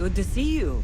Good to see you.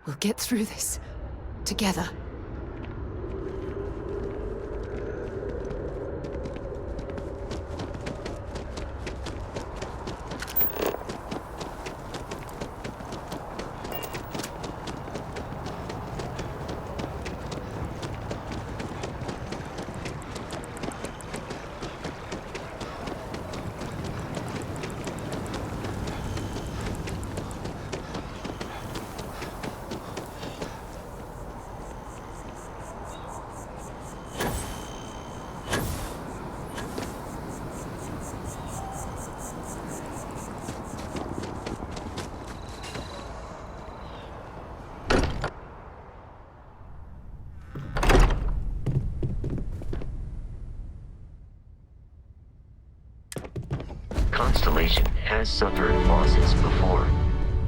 We'll get through this. Together. Constellation has suffered losses before,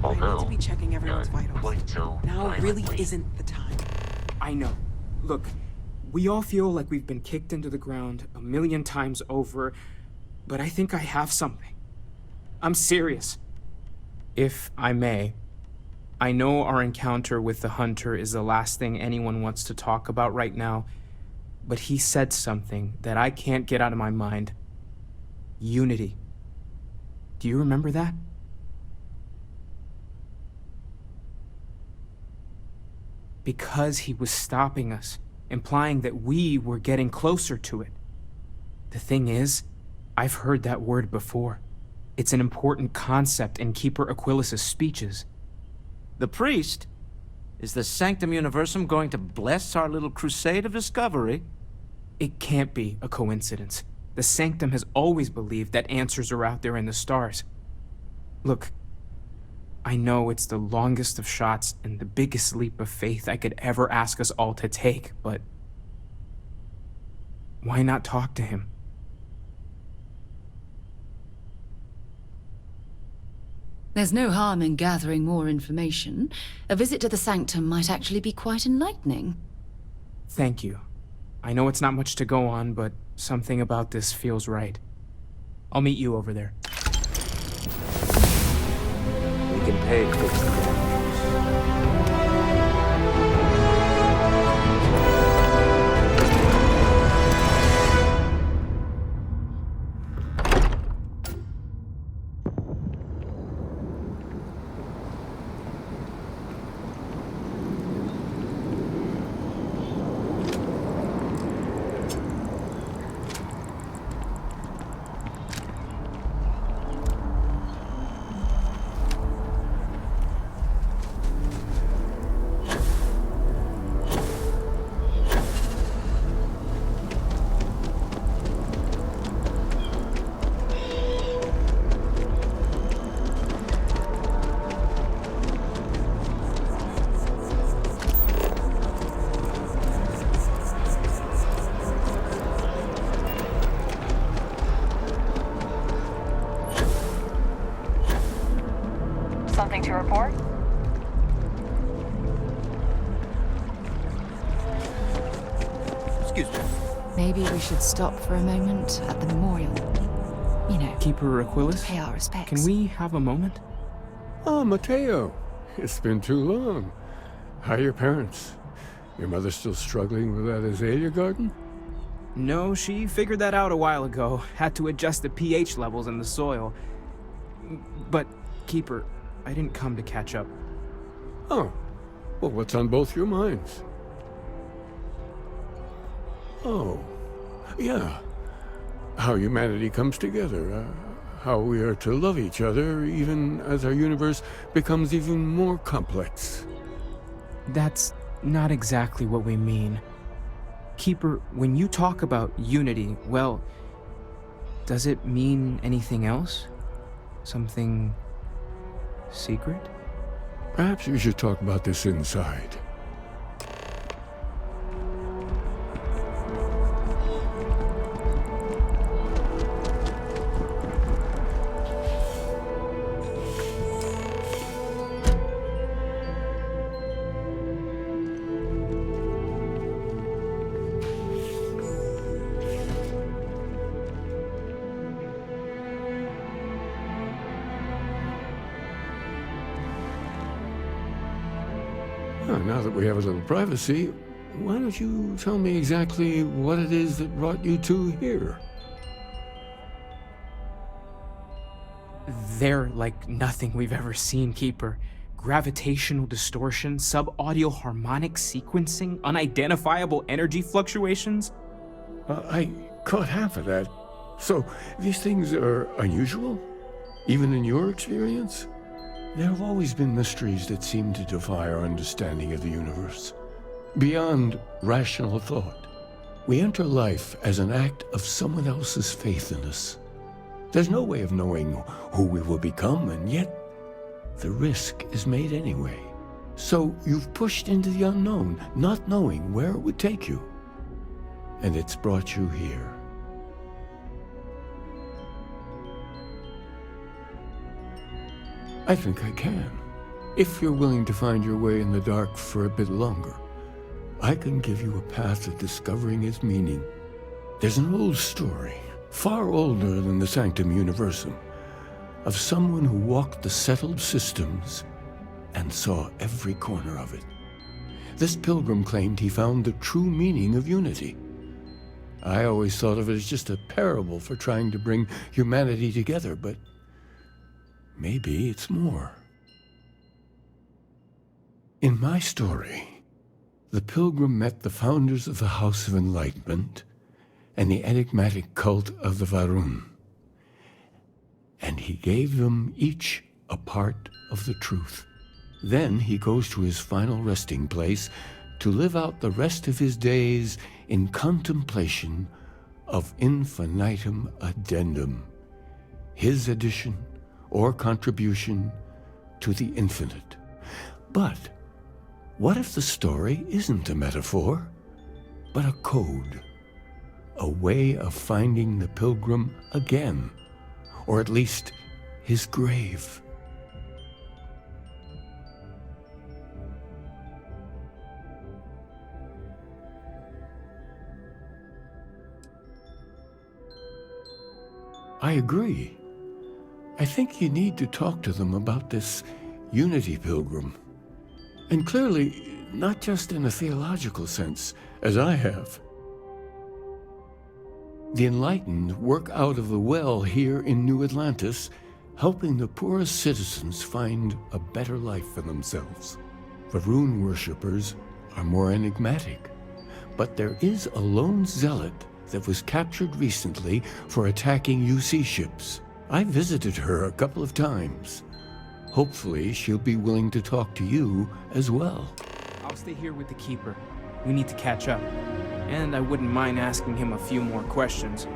although to be checking everyone's none vitals. quite so Now really violently. isn't the time. I know. Look, we all feel like we've been kicked into the ground 1,000,000 times over, but I think I have something. I'm serious. If I may, I know our encounter with the Hunter is the last thing anyone wants to talk about right now, but he said something that I can't get out of my mind. Unity. Do you remember that? Because he was stopping us, implying that we were getting closer to it. The thing is, I've heard that word before. It's an important concept in Keeper Aquilas's speeches. The priest? Is the Sanctum Universum going to bless our little crusade of discovery? It can't be a coincidence. The Sanctum has always believed that answers are out there in the stars. Look, I know it's the longest of shots and the biggest leap of faith I could ever ask us all to take, but why not talk to him? There's no harm in gathering more information. A visit to the Sanctum might actually be quite enlightening. Thank you. I know it's not much to go on, but something about this feels right. I'll meet you over there. We can pay for it. Excuse me. Maybe we should stop for a moment at the memorial. You know, Keeper Aquilus, pay our respects. can we have a moment? Oh, Mateo. It's been too long. How are your parents? Your mother still struggling with that azalea garden? No, she figured that out a while ago. Had to adjust the pH levels in the soil. But, Keeper, I didn't come to catch up. Oh. Well, what's on both your minds? Oh. Yeah. How humanity comes together. How we are to love each other even as our universe becomes even more complex. That's not exactly what we mean. Keeper, when you talk about unity, well, does it mean anything else? Something secret? Perhaps we should talk about this inside. Now that we have a little privacy, why don't you tell me exactly what it is that brought you two here? They're like nothing we've ever seen, Keeper. Gravitational distortion, sub-audio harmonic sequencing, unidentifiable energy fluctuations. I caught half of that. So, these things are unusual? Even in your experience? There have always been mysteries that seem to defy our understanding of the universe. Beyond rational thought, we enter life as an act of someone else's faith in us. There's no way of knowing who we will become, and yet the risk is made anyway. So you've pushed into the unknown, not knowing where it would take you. And it's brought you here. I think I can. If you're willing to find your way in the dark for a bit longer, I can give you a path of discovering its meaning. There's an old story, far older than the Sanctum Universum, of someone who walked the settled systems and saw every corner of it. This pilgrim claimed he found the true meaning of unity. I always thought of it as just a parable for trying to bring humanity together, but maybe it's more. In my story, the pilgrim met the founders of the House of Enlightenment and the enigmatic cult of the Varun, and he gave them each a part of the truth. Then he goes to his final resting place to live out the rest of his days in contemplation of infinitum addendum, his addition or contribution to the infinite. But what if the story isn't a metaphor, but a code? A way of finding the pilgrim again, or at least his grave. I agree. I think you need to talk to them about this unity pilgrim. And clearly, not just in a theological sense, as I have. The enlightened work out of the well here in New Atlantis, helping the poorest citizens find a better life for themselves. Varun worshippers are more enigmatic, but there is a lone zealot that was captured recently for attacking UC ships. I visited her a couple of times. Hopefully, she'll be willing to talk to you as well. I'll stay here with the Keeper. We need to catch up. And I wouldn't mind asking him a few more questions.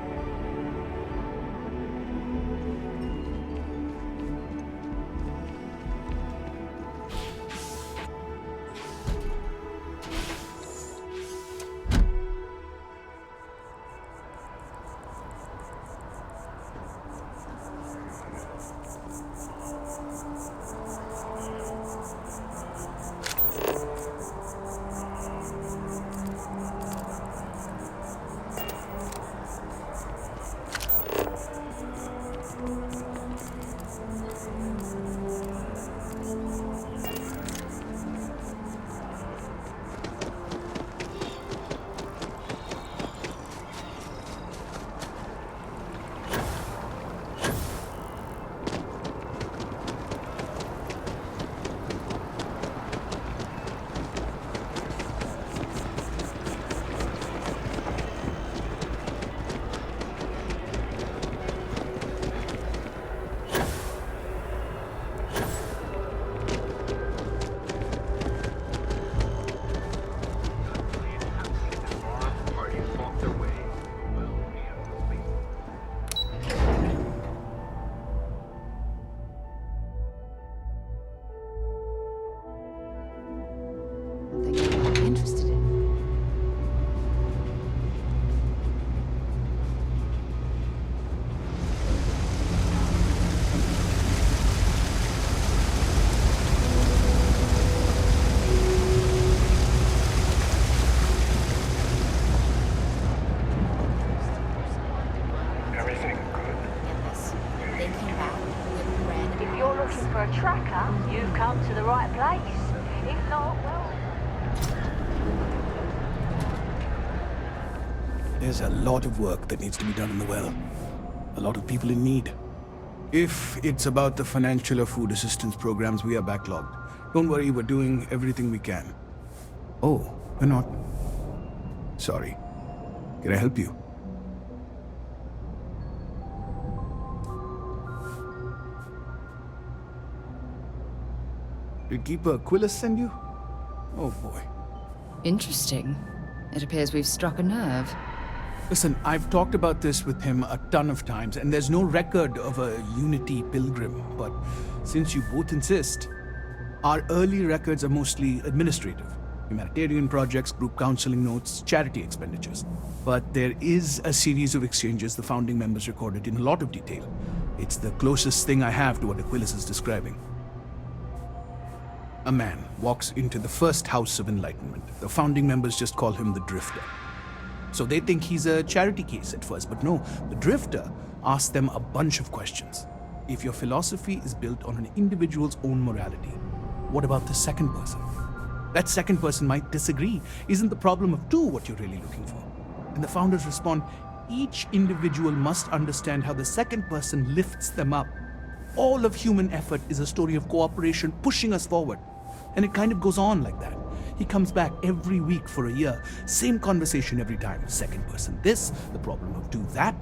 for a tracker, you've come to the right place. If not, well... There's a lot of work that needs to be done in the well. A lot of people in need. If it's about the financial or food assistance programs, we are backlogged. Don't worry, we're doing everything we can. Oh, we're not... Sorry. Can I help you? Did Keeper Aquilus send you? Oh boy. Interesting. It appears we've struck a nerve. Listen, I've talked about this with him a ton of times, and there's no record of a Unity pilgrim. But since you both insist, our early records are mostly administrative. Humanitarian projects, group counseling notes, charity expenditures. But there is a series of exchanges the founding members recorded in a lot of detail. It's the closest thing I have to what Aquilus is describing. A man walks into the first House of Enlightenment. The founding members just call him the Drifter. So they think he's a charity case at first, but no, the Drifter asks them a bunch of questions. If your philosophy is built on an individual's own morality, what about the second person? That second person might disagree. Isn't the problem of two what you're really looking for? And the founders respond, each individual must understand how the second person lifts them up. All of human effort is a story of cooperation pushing us forward. And it kind of goes on like that. He comes back every week for a year. Same conversation every time. Second person this, the problem of do that.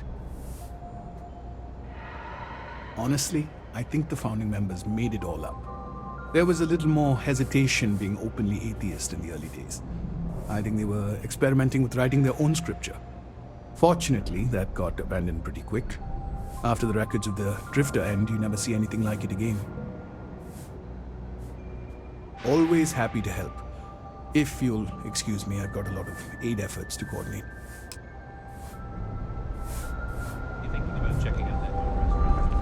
Honestly, I think the founding members made it all up. There was a little more hesitation being openly atheist in the early days. I think they were experimenting with writing their own scripture. Fortunately, that got abandoned pretty quick. After the records of the Drifter end, you never see anything like it again. Always happy to help. If you'll excuse me, I've got a lot of aid efforts to coordinate. You thinking about checking out that new restaurant?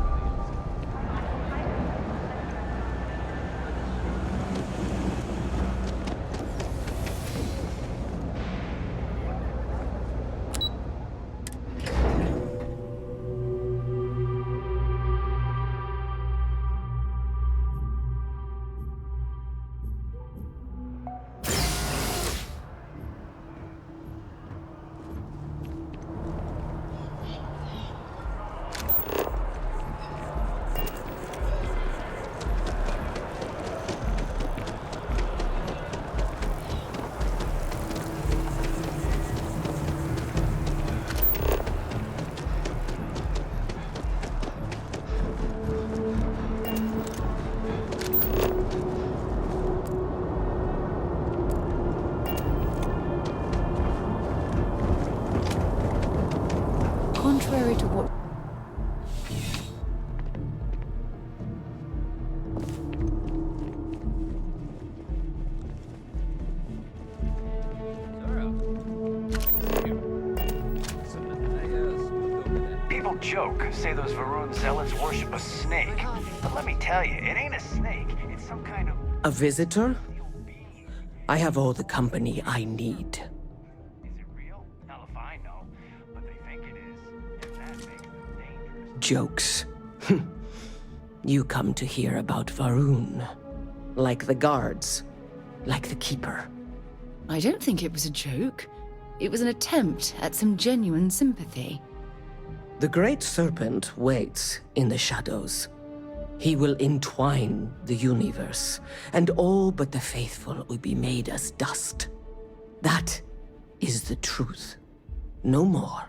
Contrary to what... People joke, say those Varun zealots worship a snake. But let me tell you, it ain't a snake. It's some kind of... A visitor? I have all the company I need. Is it real? Hell if I know. But they think it is. And that makes them dangerous. Jokes. You come to hear about Varun. Like the guards. Like the Keeper. I don't think it was a joke. It was an attempt at some genuine sympathy. The Great Serpent waits in the shadows. He will entwine the universe, and all but the faithful will be made as dust. That is the truth. No more,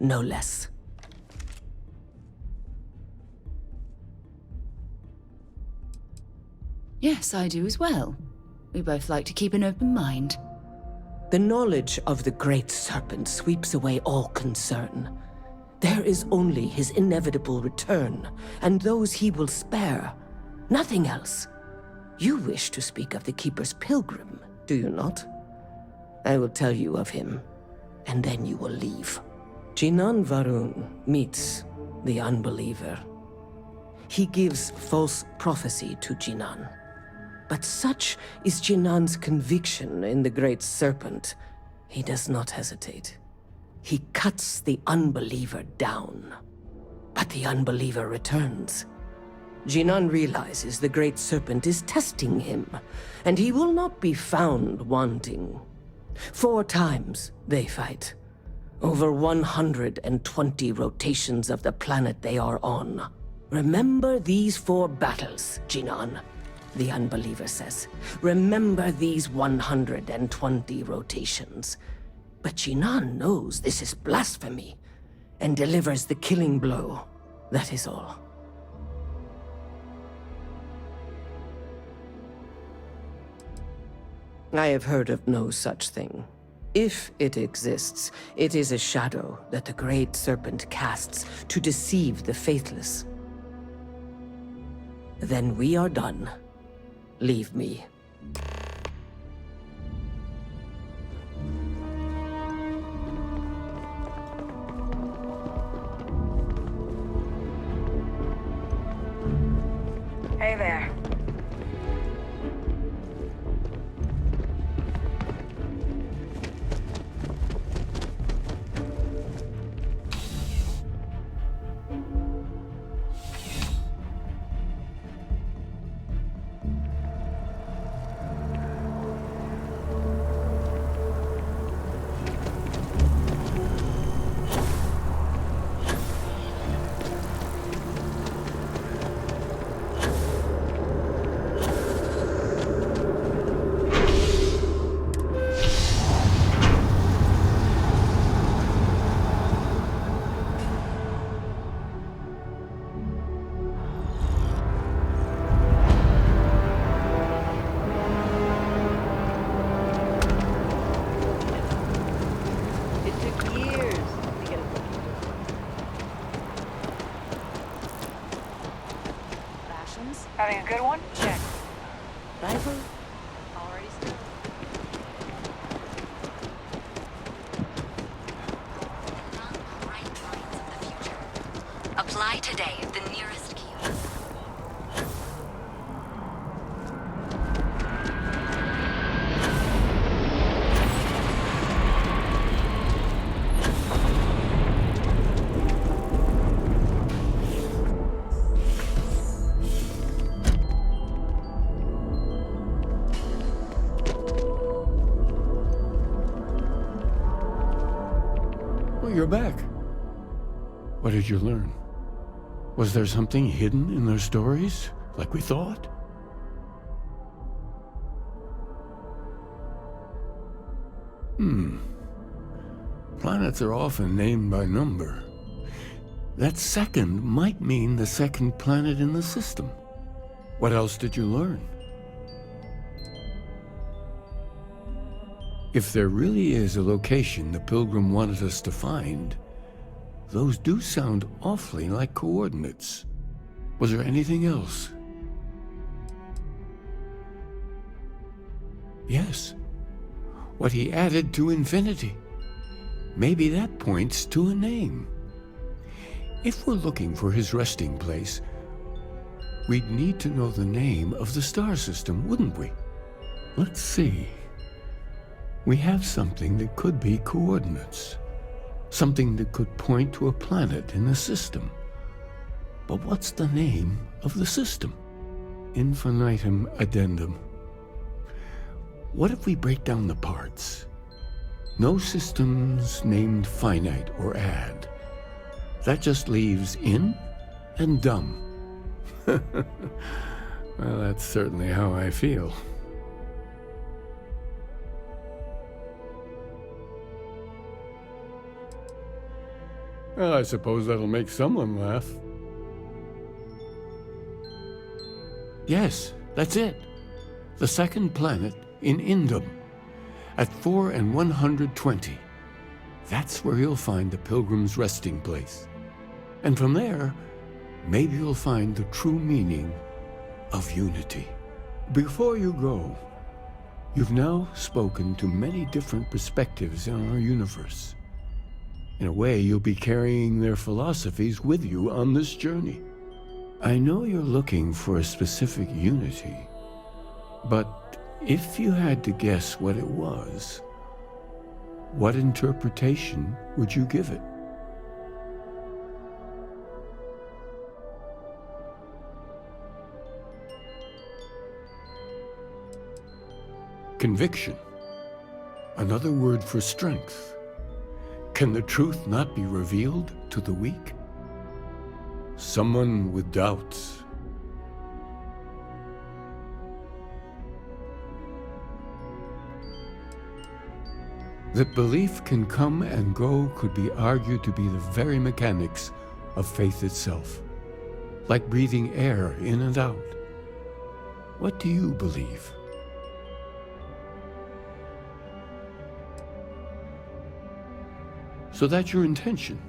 no less. Yes, I do as well. We both like to keep an open mind. The knowledge of the Great Serpent sweeps away all concern. There is only his inevitable return, and those he will spare. Nothing else. You wish to speak of the Keeper's pilgrim, do you not? I will tell you of him, and then you will leave. Jinan Varun meets the unbeliever. He gives false prophecy to Jinan. But such is Jinan's conviction in the Great Serpent, he does not hesitate. He cuts the unbeliever down. But the unbeliever returns. Jinan realizes the Great Serpent is testing him, and he will not be found wanting. 4 times they fight. Over 120 rotations of the planet they are on. Remember these 4 battles, Jinan, the Unbeliever says. Remember these 120 rotations. But Jinan knows this is blasphemy, and delivers the killing blow. That is all. I have heard of no such thing. If it exists, it is a shadow that the Great Serpent casts to deceive the faithless. Then we are done. Leave me. Hey there. Having a good one? Check. Rifle? Already started. Bright lines of the future. Apply today at the nearest kiosk. You're back. What did you learn? Was there something hidden in their stories, like we thought? Planets are often named by number. That second might mean the second planet in the system. What else did you learn? If there really is a location the Pilgrim wanted us to find, those do sound awfully like coordinates. Was there anything else? Yes. What he added to infinity. Maybe that points to a name. If we're looking for his resting place, we'd need to know the name of the star system, wouldn't we? Let's see. We have something that could be coordinates. Something that could point to a planet in the system. But what's the name of the system? Infinitum addendum. What if we break down the parts? No systems named finite or add. That just leaves in and dumb. Well, that's certainly how I feel. Well, I suppose that'll make someone laugh. Yes, that's it. The second planet in Indum, at 4 and 120. That's where you'll find the Pilgrim's resting place. And from there, maybe you'll find the true meaning of unity. Before you go, you've now spoken to many different perspectives in our universe. In a way, you'll be carrying their philosophies with you on this journey. I know you're looking for a specific unity, but if you had to guess what it was, what interpretation would you give it? Conviction. Another word for strength. Can the truth not be revealed to the weak? Someone with doubts. That belief can come and go could be argued to be the very mechanics of faith itself, like breathing air in and out. What do you believe? So that's your intention.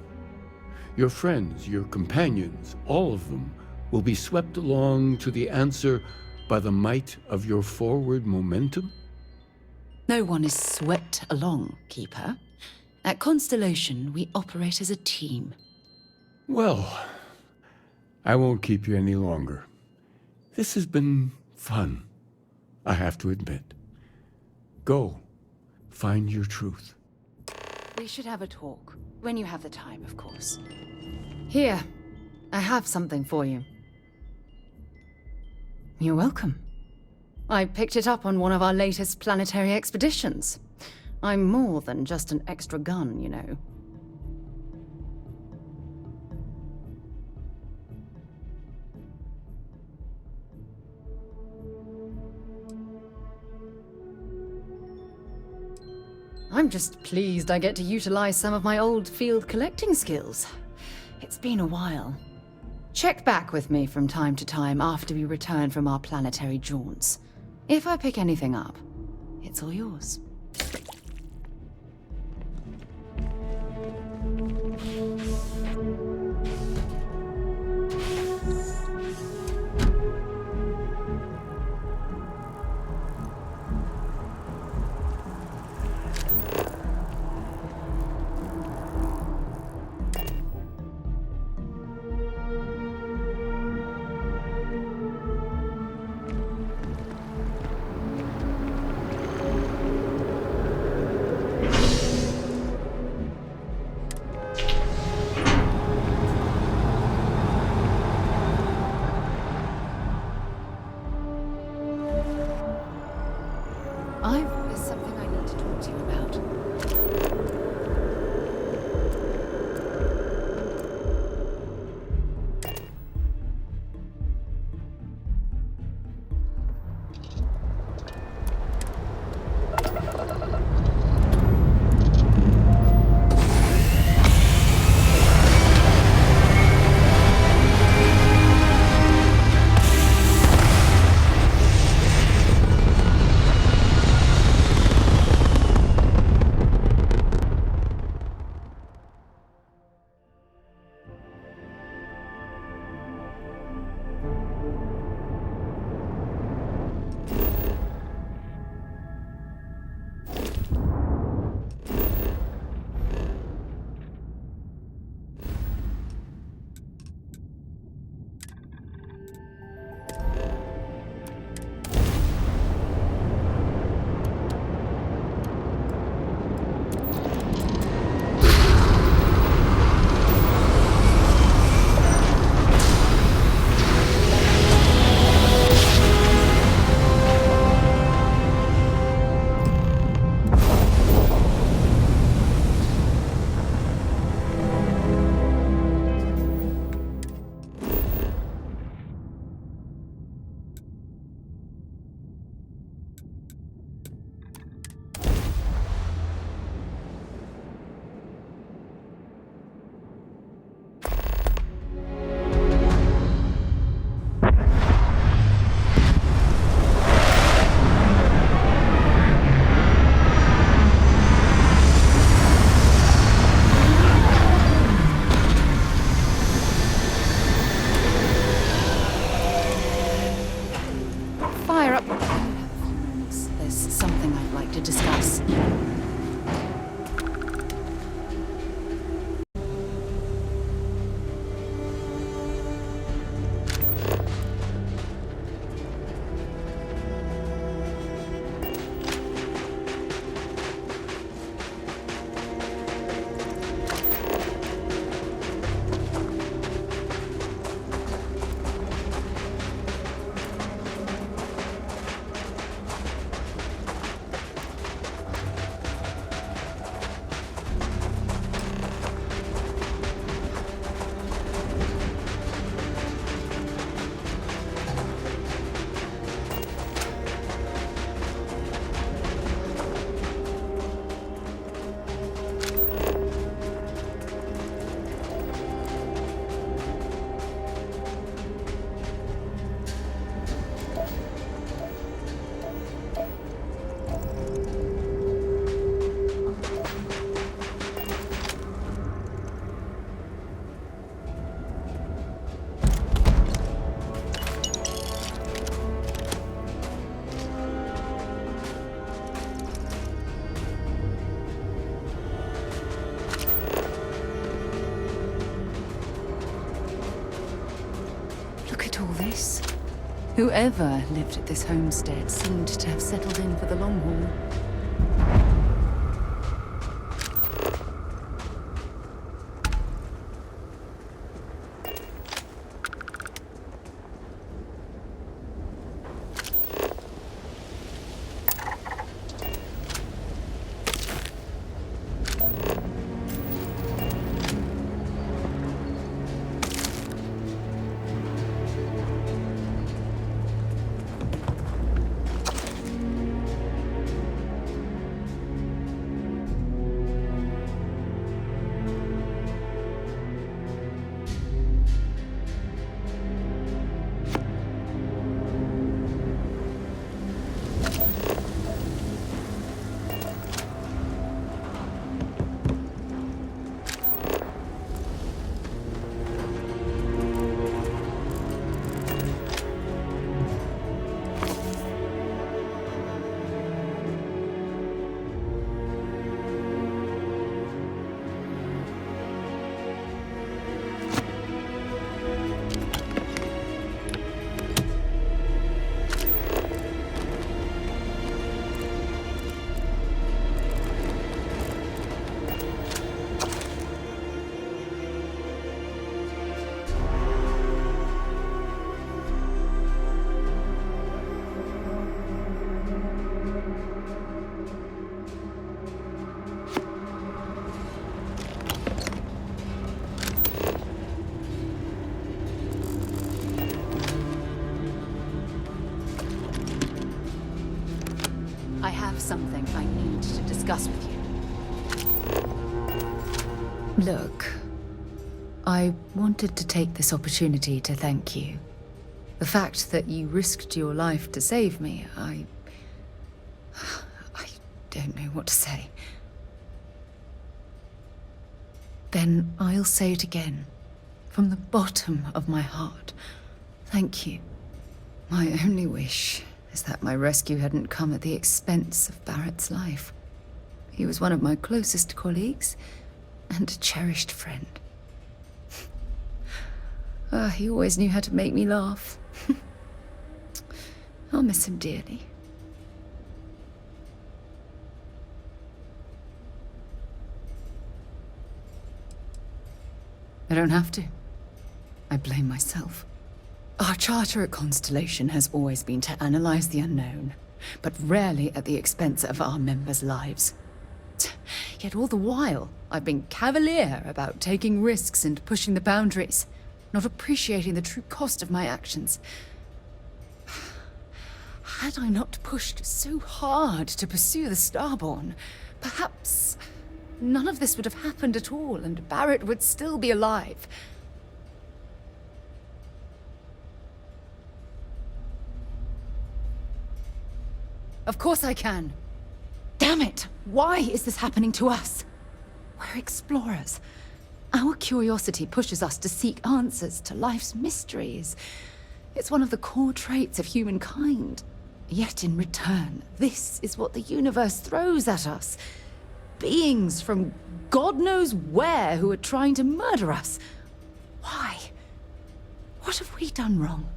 Your friends, your companions, all of them will be swept along to the answer by the might of your forward momentum? No one is swept along, Keeper. At Constellation, we operate as a team. Well, I won't keep you any longer. This has been fun, I have to admit. Go, find your truth. We should have a talk. When you have the time, of course. Here, I have something for you. You're welcome. I picked it up on one of our latest planetary expeditions. I'm more than just an extra gun, you know. I'm just pleased I get to utilize some of my old field collecting skills. It's been a while. Check back with me from time to time after we return from our planetary jaunts. If I pick anything up, it's all yours. Whoever lived at this homestead seemed to have settled in for the long haul. I have something I need to discuss with you. Look, I wanted to take this opportunity to thank you. The fact that you risked your life to save me, I don't know what to say. Then I'll say it again, from the bottom of my heart. Thank you. My only wish is that my rescue hadn't come at the expense of Barrett's life. He was one of my closest colleagues and a cherished friend. He always knew how to make me laugh. I'll miss him dearly. I don't have to. I blame myself. Our charter at Constellation has always been to analyze the unknown, but rarely at the expense of our members' lives. Yet all the while, I've been cavalier about taking risks and pushing the boundaries, not appreciating the true cost of my actions. Had I not pushed so hard to pursue the Starborn, perhaps none of this would have happened at all, and Barrett would still be alive. Of course I can. Damn it! Why is this happening to us? We're explorers. Our curiosity pushes us to seek answers to life's mysteries. It's one of the core traits of humankind. Yet in return, this is what the universe throws at us. Beings from God knows where who are trying to murder us. Why? What have we done wrong?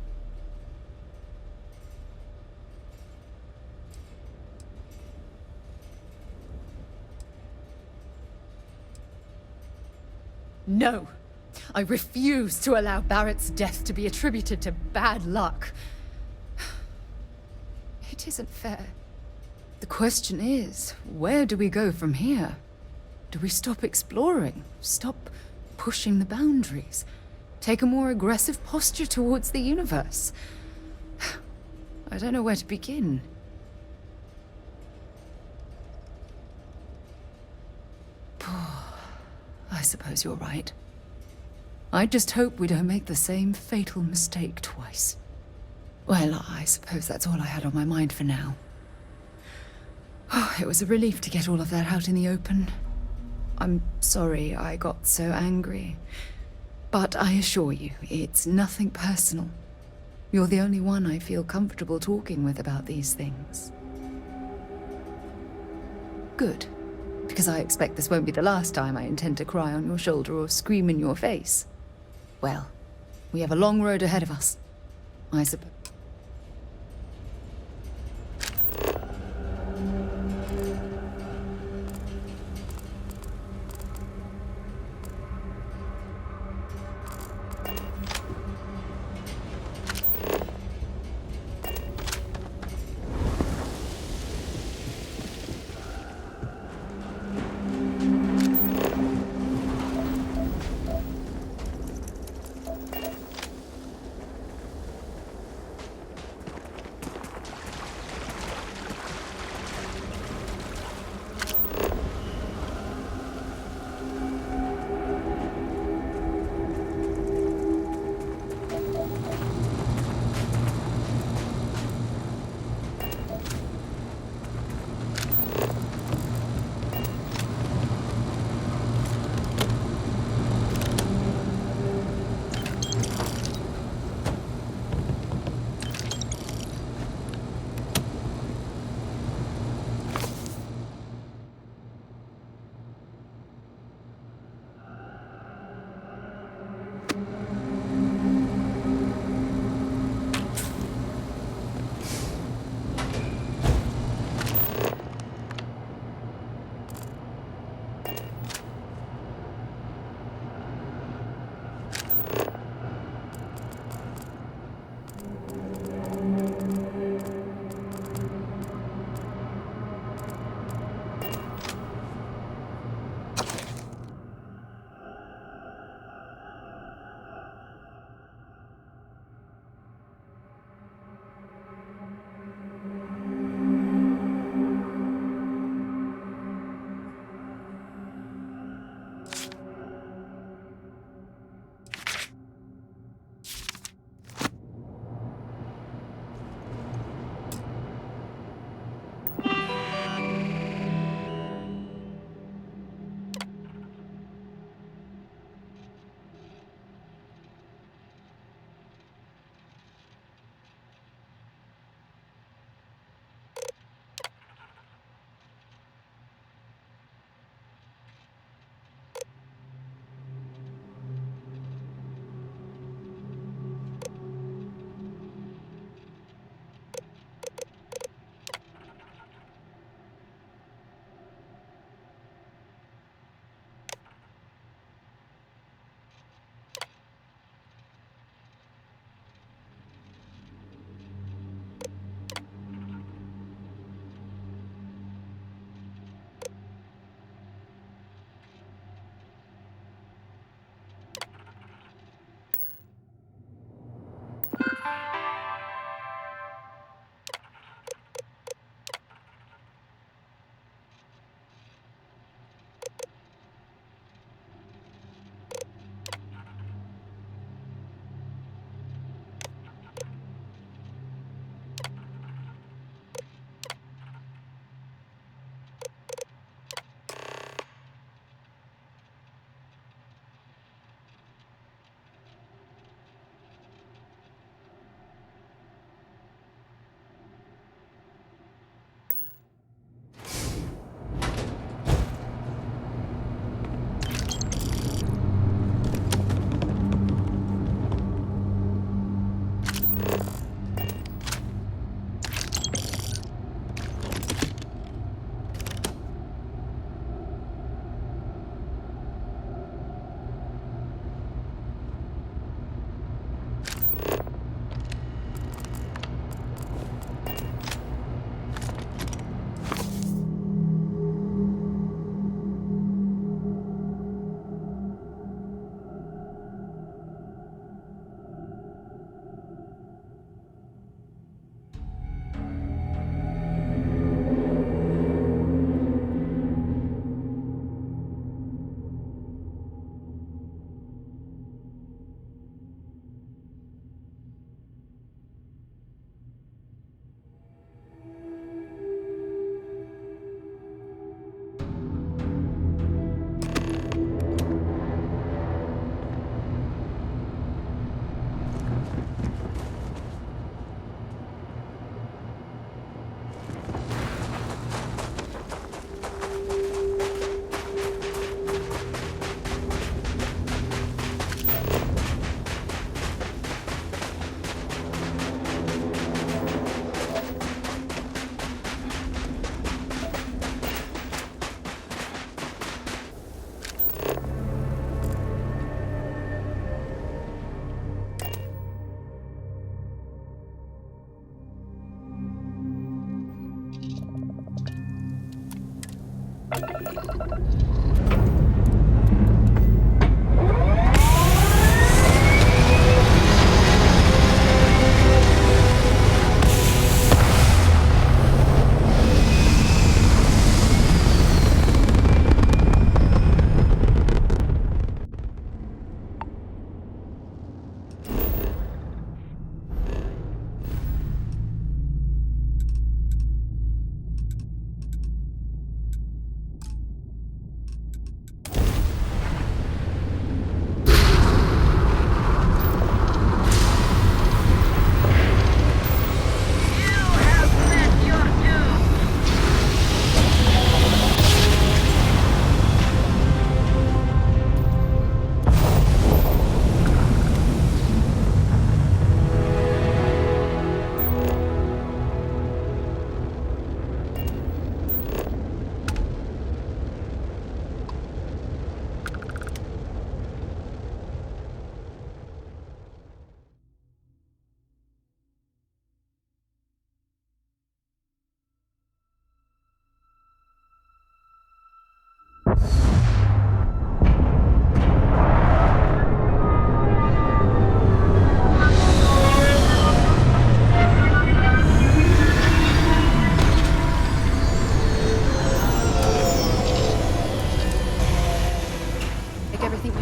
No. I refuse to allow Barrett's death to be attributed to bad luck. It isn't fair. The question is, where do we go from here? Do we stop exploring? Stop pushing the boundaries? Take a more aggressive posture towards the universe? I don't know where to begin. I suppose you're right. I just hope we don't make the same fatal mistake twice. Well, I suppose that's all I had on my mind for now. It was a relief to get all of that out in the open. I'm sorry I got so angry. But I assure you, it's nothing personal. You're the only one I feel comfortable talking with about these things. Good. Because I expect this won't be the last time I intend to cry on your shoulder or scream in your face. Well, we have a long road ahead of us, I suppose.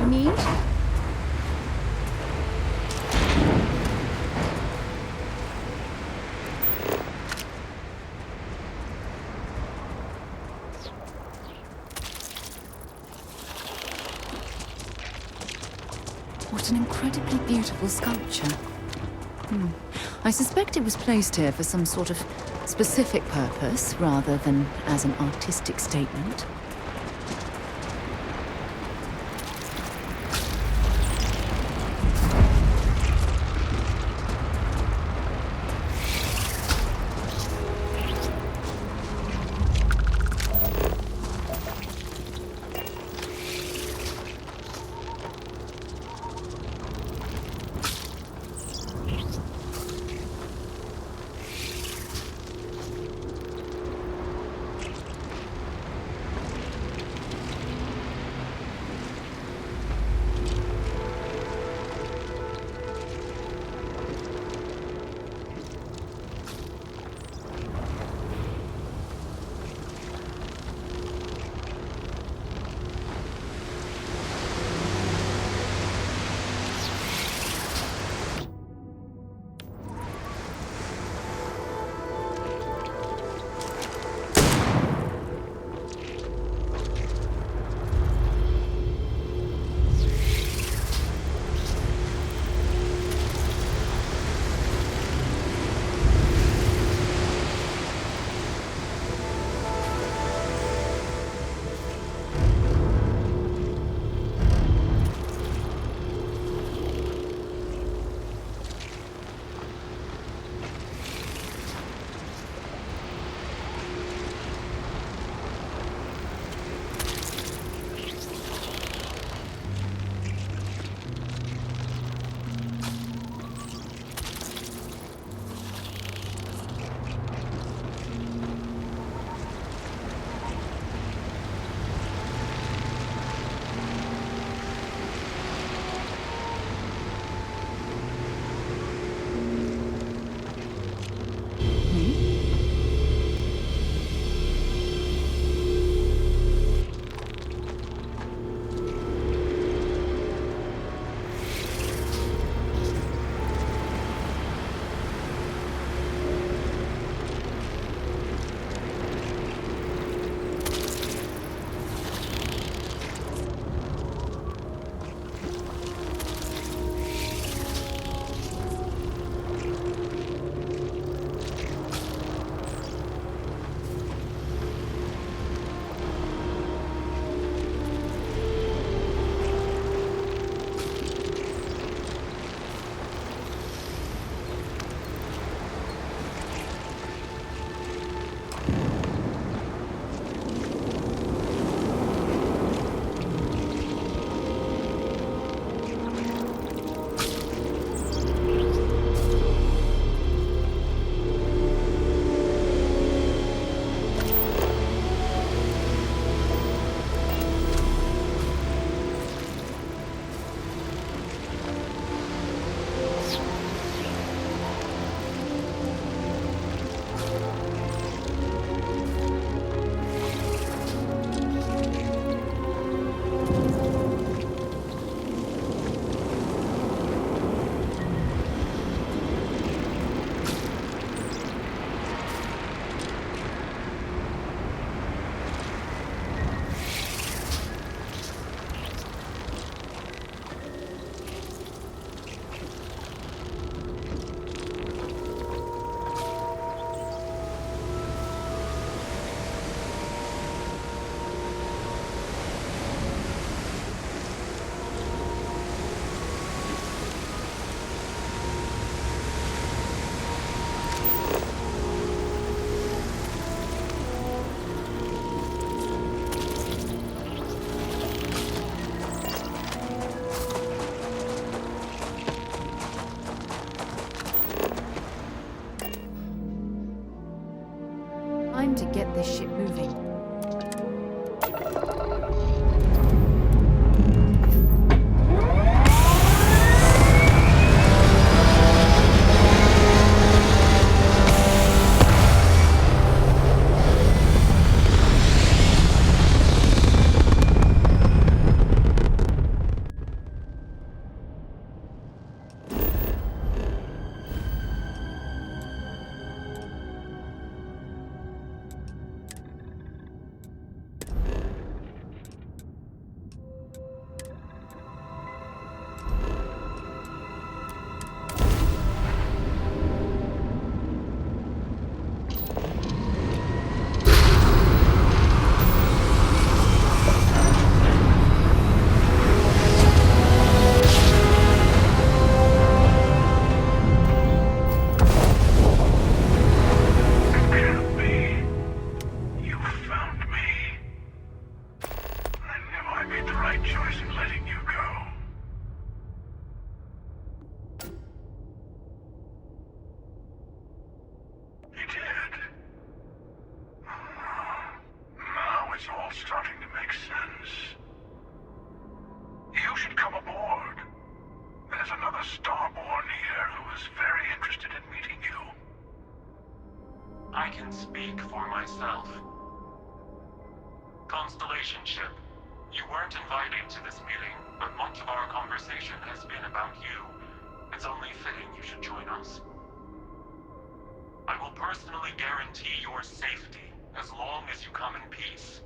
you need? What an incredibly beautiful sculpture. I suspect it was placed here for some sort of specific purpose, rather than as an artistic statement. a Starborn here who is very interested in meeting you. I can speak for myself. Constellation Ship, you weren't invited to this meeting, but much of our conversation has been about you. It's only fitting you should join us. I will personally guarantee your safety as long as you come in peace.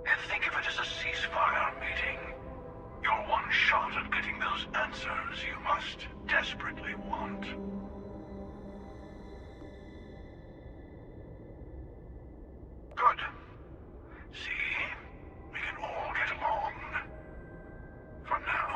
And think of it as a ceasefire meeting. Your one shot at getting those answers you must desperately want. Good. See? We can all get along. For now.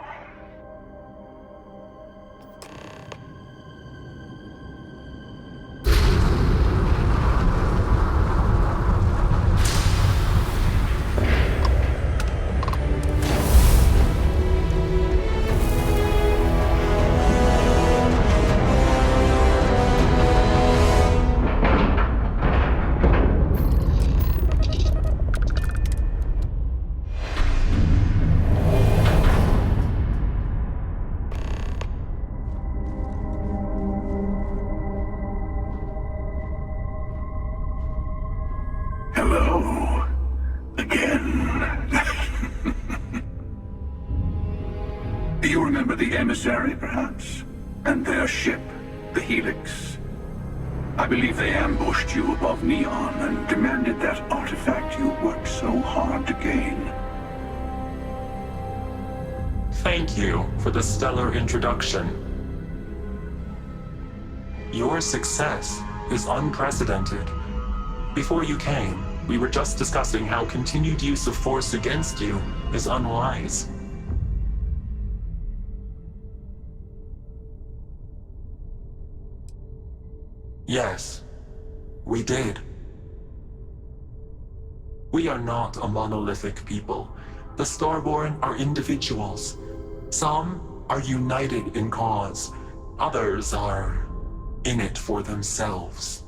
Hello. Again. Do you remember the emissary, perhaps? And their ship, the Helix? I believe they ambushed you above Neon and demanded that artifact you worked so hard to gain. Thank you for the stellar introduction. Your success is unprecedented. Before you came, we were just discussing how continued use of force against you is unwise. Yes, we did. We are not a monolithic people. The Starborn are individuals. Some are united in cause. Others are in it for themselves.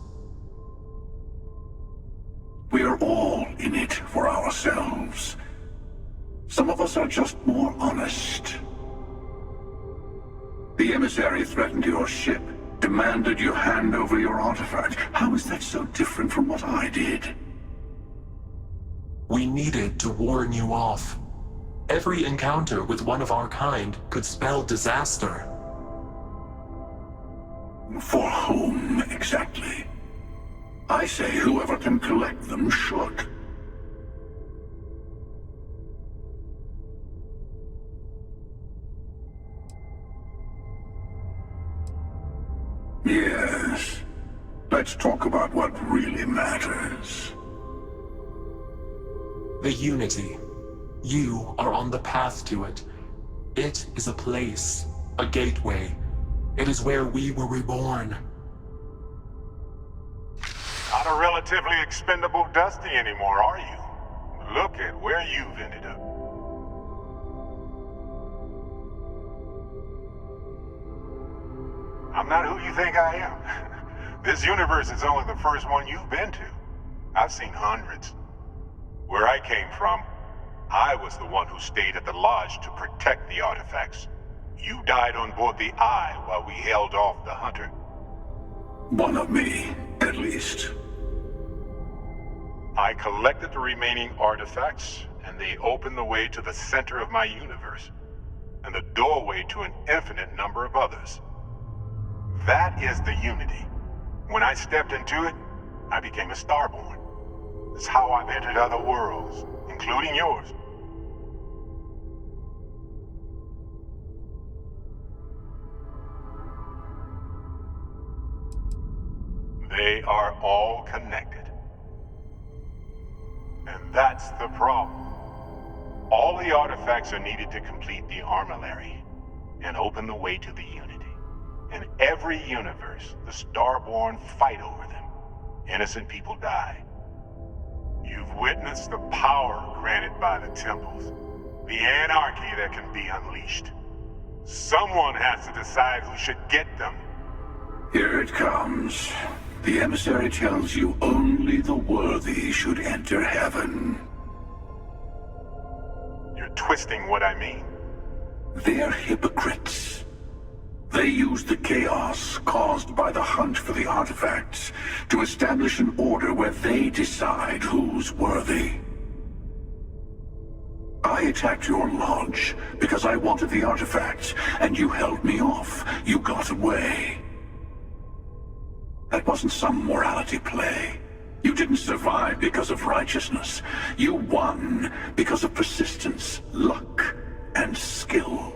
We are all in it for ourselves. Some of us are just more honest. The emissary threatened your ship, demanded you hand over your artifact. How is that so different from what I did? We needed to warn you off. Every encounter with one of our kind could spell disaster. For whom, exactly? I say whoever can collect them should. Yes. Let's talk about what really matters. The Unity. You are on the path to it. It is a place, a gateway. It is where we were reborn. Not a relatively expendable Dusty anymore, are you? Look at where you've ended up. I'm not who you think I am. This universe is only the first one you've been to. I've seen hundreds. Where I came from, I was the one who stayed at the lodge to protect the artifacts. You died on board the Eye while we held off the Hunter. One of me, at least. I collected the remaining artifacts, and they opened the way to the center of my universe, and the doorway to an infinite number of others. That is the Unity. When I stepped into it, I became a Starborn. It's how I've entered other worlds, including yours. They are all connected. And that's the problem. All the artifacts are needed to complete the Armillary and open the way to the Unity. In every universe, the Starborn fight over them. Innocent people die. You've witnessed the power granted by the temples, the anarchy that can be unleashed. Someone has to decide who should get them. Here it comes. The emissary tells you only the worthy should enter heaven. You're twisting what I mean. They're hypocrites. They use the chaos caused by the hunt for the artifacts to establish an order where they decide who's worthy. I attacked your lodge because I wanted the artifacts, and you held me off. You got away. That wasn't some morality play. You didn't survive because of righteousness. You won because of persistence, luck, and skill.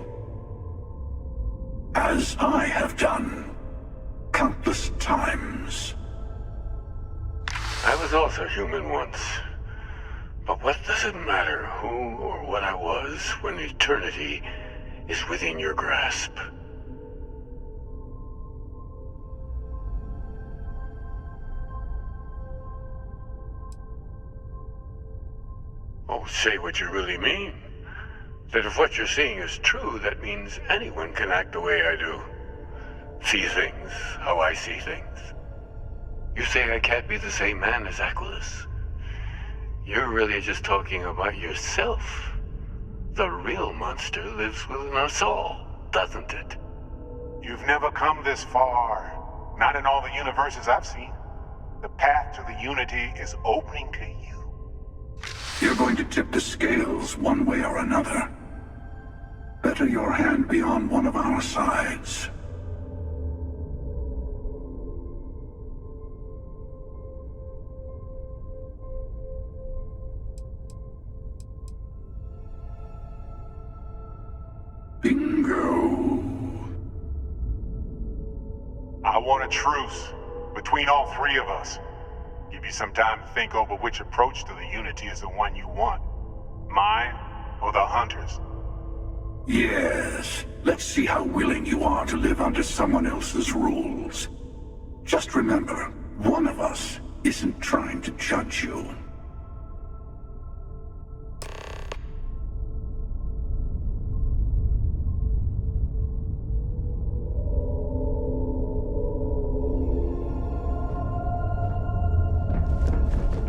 As I have done countless times. I was also human once. But what does it matter who or what I was when eternity is within your grasp? Oh, say what you really mean. That if what you're seeing is true, that means anyone can act the way I do. See things how I see things. You say I can't be the same man as Aquilus? You're really just talking about yourself. The real monster lives within us all, doesn't it? You've never come this far. Not in all the universes I've seen. The path to the Unity is opening to you. You're going to tip the scales one way or another. Better your hand be on one of our sides. Bingo. I want a truce between all three of us. Give you some time to think over which approach to the Unity is the one you want. Mine or the Hunters? Yes. Let's see how willing you are to live under someone else's rules. Just remember, one of us isn't trying to judge you.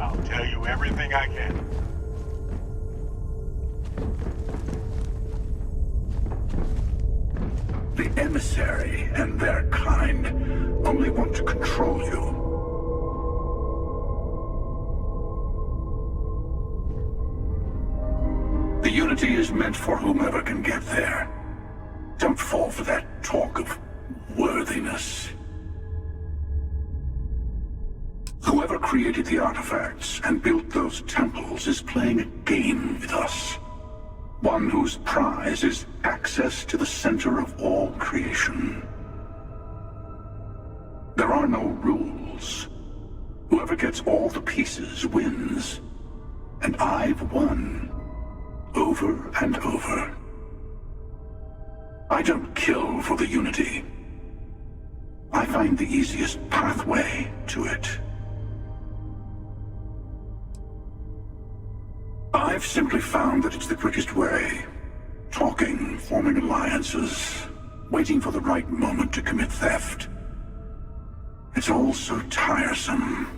I'll tell you everything I can. The emissary and their kind only want to control you. The Unity is meant for whomever can get there. Don't fall for that talk of worthiness. Whoever created the artifacts and built those temples is playing a game with us. One whose prize is access to the center of all creation. There are no rules. Whoever gets all the pieces wins. And I've won. Over and over. I don't kill for the Unity. I find the easiest pathway to it. I've simply found that it's the quickest way. Talking, forming alliances, waiting for the right moment to commit theft. It's all so tiresome.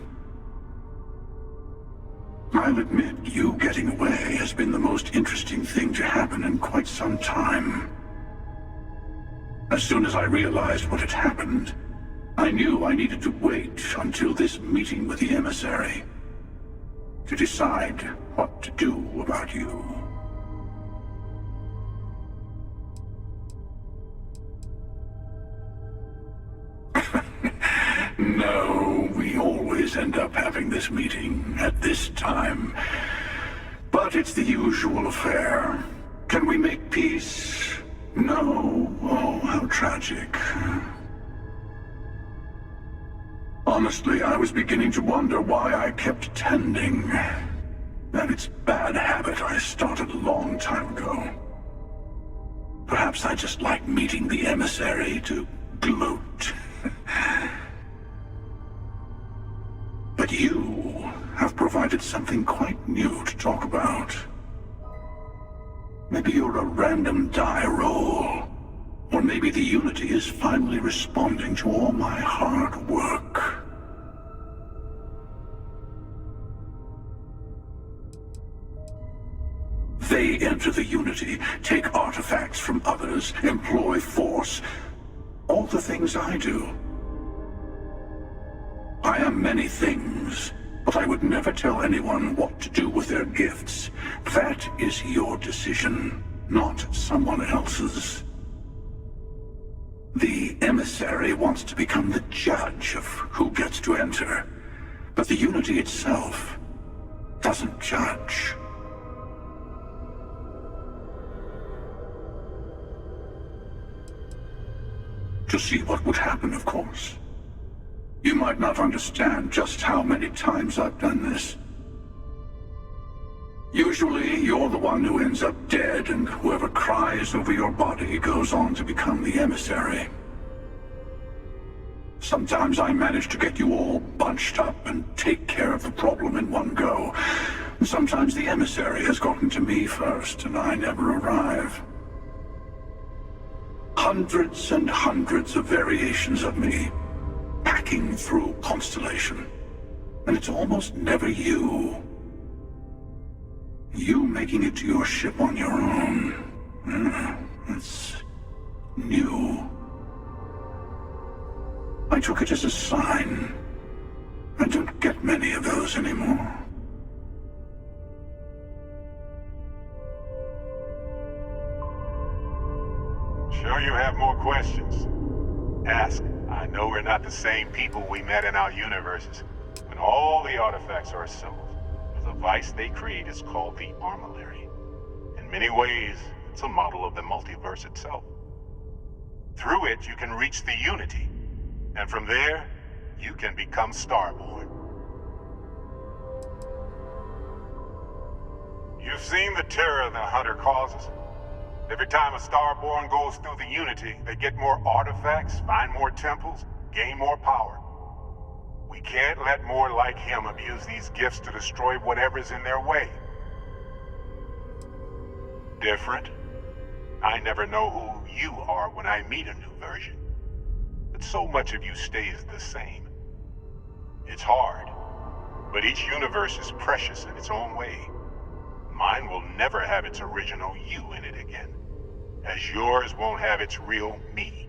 I'll admit, you getting away has been the most interesting thing to happen in quite some time. As soon as I realized what had happened, I knew I needed to wait until this meeting with the emissary to decide what to do about you. No, we always end up having this meeting at this time. But it's the usual affair. Can we make peace? No. Oh, how tragic. Honestly, I was beginning to wonder why I kept attending. And it's bad habit I started a long time ago. Perhaps I just like meeting the emissary to gloat. But you have provided something quite new to talk about. Maybe you're a random die roll. Or maybe the Unity is finally responding to all my hard work. They enter the Unity, take artifacts from others, employ force. All the things I do. I am many things, but I would never tell anyone what to do with their gifts. That is your decision, not someone else's. The emissary wants to become the judge of who gets to enter, but the Unity itself doesn't judge. To see what would happen, of course. You might not understand just how many times I've done this. Usually, you're the one who ends up dead, and whoever cries over your body goes on to become the emissary. Sometimes I manage to get you all bunched up and take care of the problem in one go. Sometimes the emissary has gotten to me first, and I never arrive. Hundreds and hundreds of variations of me, packing through Constellation. And it's almost never you. You making it to your ship on your own. It's new. I took it as a sign. I don't get many of those anymore. Sure you have more questions? Ask. I know we're not the same people we met in our universes. When all the artifacts are assembled, the device they create is called the Armillary. In many ways, it's a model of the multiverse itself. Through it, you can reach the Unity. And from there, you can become Starborn. You've seen the terror the Hunter causes. Every time a Starborn goes through the Unity, they get more artifacts, find more temples, gain more power. We can't let more like him abuse these gifts to destroy whatever's in their way. Different? I never know who you are when I meet a new version. But so much of you stays the same. It's hard, but each universe is precious in its own way. Mine will never have its original you in it again, as yours won't have its real me.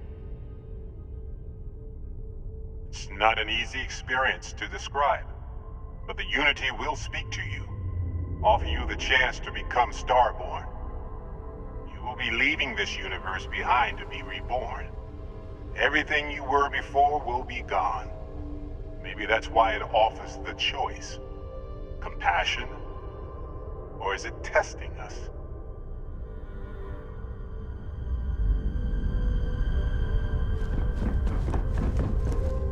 It's not an easy experience to describe, but the Unity will speak to you, offer you the chance to become Starborn. You will be leaving this universe behind to be reborn. Everything you were before will be gone. Maybe that's why it offers the choice. Compassion? Or is it testing us?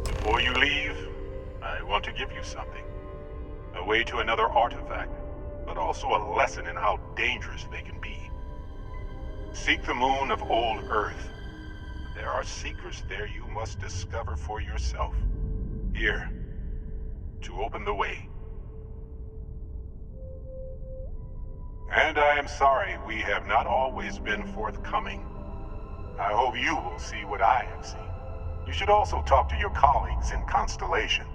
Before you leave, I want to give you something. A way to another artifact, but also a lesson in how dangerous they can be. Seek the moon of old Earth. There are secrets there you must discover for yourself. Here, to open the way. And I am sorry we have not always been forthcoming. I hope you will see what I have seen. You should also talk to your colleagues in Constellation.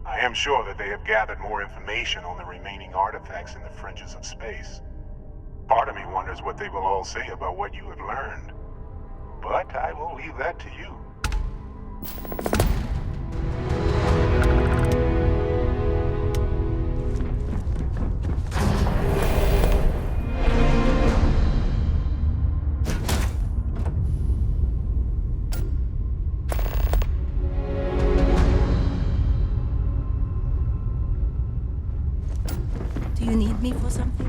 I am sure that they have gathered more information on the remaining artifacts in the fringes of space. Part of me wonders what they will all say about what you have learned. But I will leave that to you. Do you need me for something?